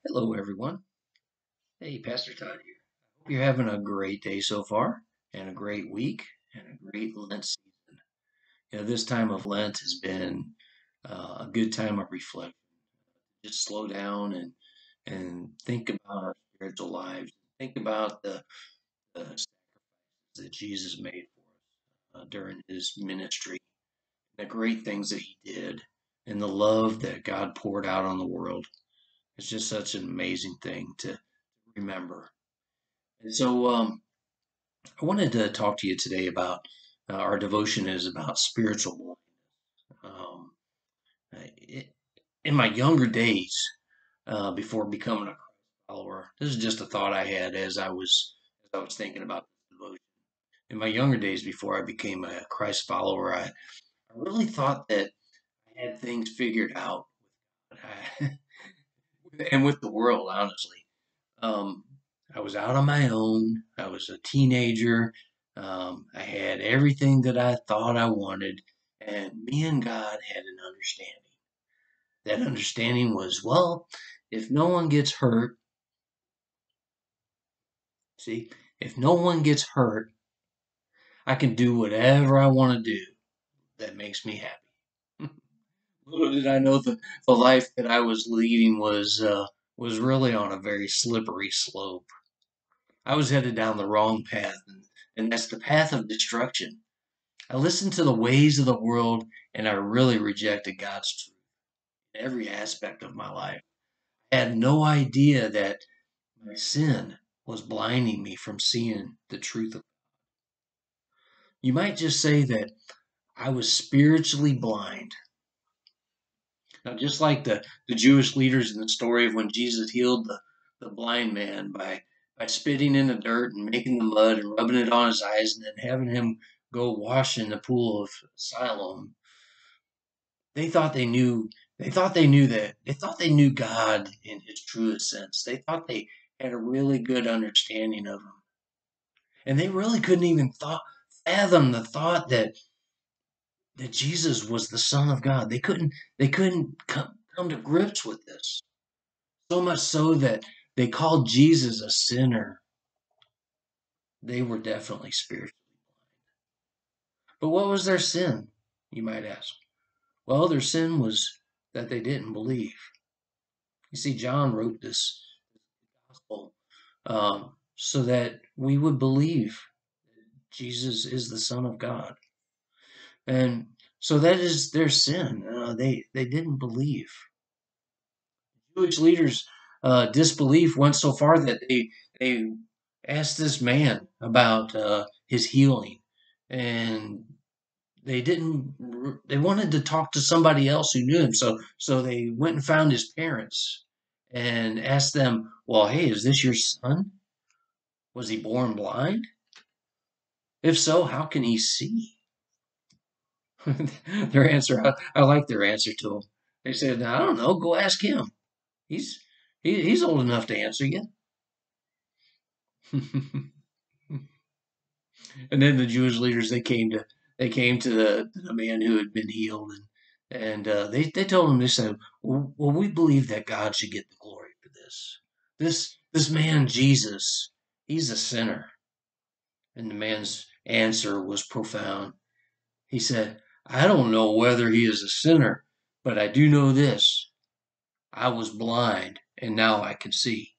Hello, everyone. Hey, Pastor Todd here. Hope you're having a great day so far, and a great week, and a great Lent season. This time of Lent has been a good time of reflection. Just slow down and think about our spiritual lives. Think about the sacrifices that Jesus made for us during his ministry, the great things that he did, and the love that God poured out on the world. It's just such an amazing thing to remember. And so, I wanted to talk to you today about our devotion is about spiritual blindness. It, in my younger days, before becoming a Christ follower, this is just a thought I had as I was thinking about this devotion. In my younger days, before I became a Christ follower, I really thought that I had things figured out, and with the world, honestly. Um, I was out on my own. I was a teenager. I had everything that I thought I wanted, and me and God had an understanding. That understanding was, well, if no one gets hurt, see, if no one gets hurt, I can do whatever I want to do that makes me happy. Little did I know the life that I was leading was really on a very slippery slope. I was headed down the wrong path, and that's the path of destruction. I listened to the ways of the world, and I really rejected God's truth in every aspect of my life. I had no idea that my sin was blinding me from seeing the truth of. You might just say that I was spiritually blind. Now, just like the Jewish leaders in the story of when Jesus healed the blind man by spitting in the dirt and making the mud and rubbing it on his eyes and then having him go wash in the pool of Siloam, they thought they knew God in his truest sense. They thought they had a really good understanding of him. And they really couldn't even fathom the thought that Jesus was the Son of God. They couldn't come to grips with this. So much so that they called Jesus a sinner. They were definitely spiritual. But what was their sin, you might ask? Well, their sin was that they didn't believe. You see, John wrote this gospel so that we would believe Jesus is the Son of God. And so that is their sin. They didn't believe. Jewish leaders' disbelief went so far that they asked this man about his healing, and they wanted to talk to somebody else who knew him. So they went and found his parents and asked them, "Well, hey, is this your son? Was he born blind? If so, how can he see?" Their answer, I like their answer to him. They said, "I don't know. Go ask him. He's he's old enough to answer you." And then the Jewish leaders they came to the man who had been healed, and they told him, they said, well, we believe that God should get the glory for this. This man Jesus, he's a sinner. And the man's answer was profound. He said, I don't know whether he is a sinner, but I do know this. I was blind and now I can see.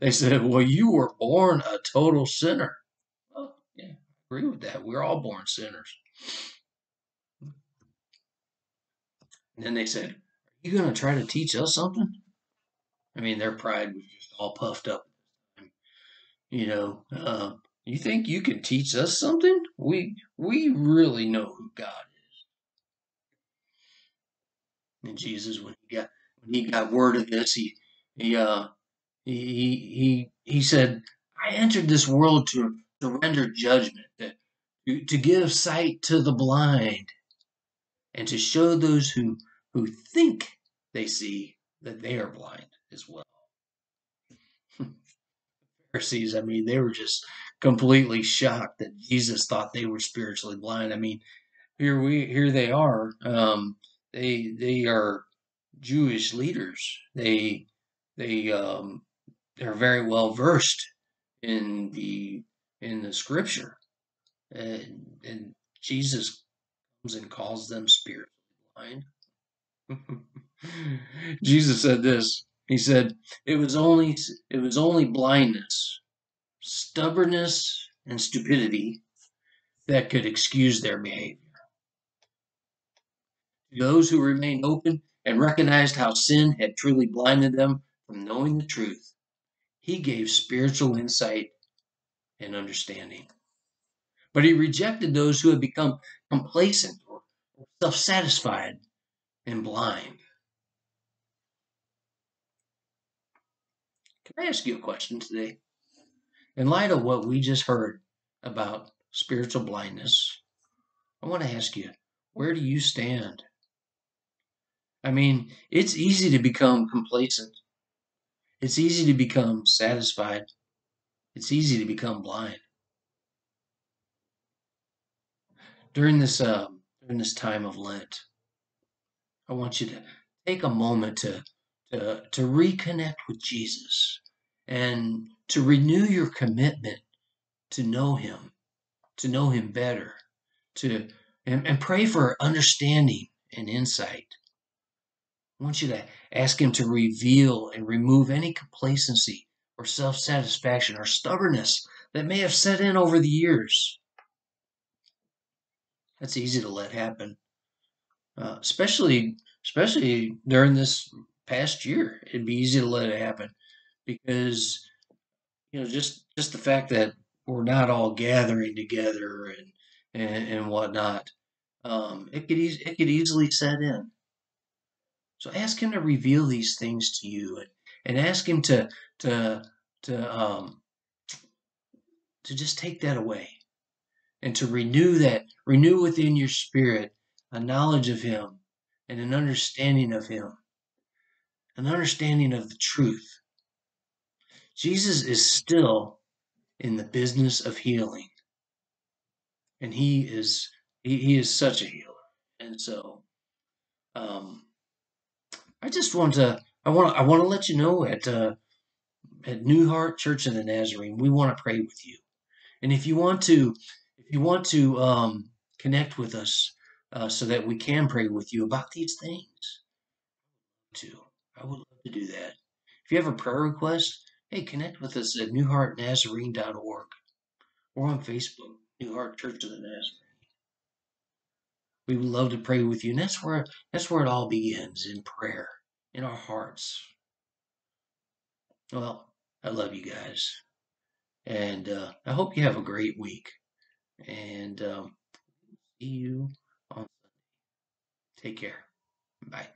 They said, well, you were born a total sinner. Oh, yeah, I agree with that. We're all born sinners. And then they said, are you going to try to teach us something? I mean, their pride was just all puffed up. You know, you think you can teach us something? We really know who God is. And Jesus, when he got word of this, he uh he said, I entered this world to render judgment, to give sight to the blind, and to show those who think they see that they are blind as well. Pharisees, I mean, they were just completely shocked that Jesus thought they were spiritually blind. I mean, here they are. They are Jewish leaders. They're very well versed in the scripture, and Jesus comes and calls them spiritually blind. Jesus said this. He said, "It was only blindness, stubbornness, and stupidity that could excuse their behavior. To those who remained open and recognized how sin had truly blinded them from knowing the truth, he gave spiritual insight and understanding. But he rejected those who had become complacent or self-satisfied and blind." Can I ask you a question today? In light of what we just heard about spiritual blindness, I want to ask you, where do you stand? I mean, it's easy to become complacent. It's easy to become satisfied. It's easy to become blind. During this time of Lent, I want you to take a moment to reconnect with Jesus and to renew your commitment to know him better, to and pray for understanding and insight. I want you to ask him to reveal and remove any complacency or self-satisfaction or stubbornness that may have set in over the years. That's easy to let happen, especially during this past year. It'd be easy to let it happen because just the fact that we're not all gathering together and whatnot, it could easily set in. So ask him to reveal these things to you, and ask him to to um to just take that away, and to renew within your spirit a knowledge of him and an understanding of the truth. Jesus is still in the business of healing, and he is such a healer. And so um I want to let you know at New Heart Church of the Nazarene, we want to pray with you. And if you want to connect with us, so that we can pray with you about these things too, I would love to do that. If you have a prayer request, hey, connect with us at newheartnazarene.org or on Facebook, New Heart Church of the Nazarene. We would love to pray with you, and that's where it all begins, in prayer, in our hearts. Well, I love you guys, and I hope you have a great week. And see you on. Take care. Bye.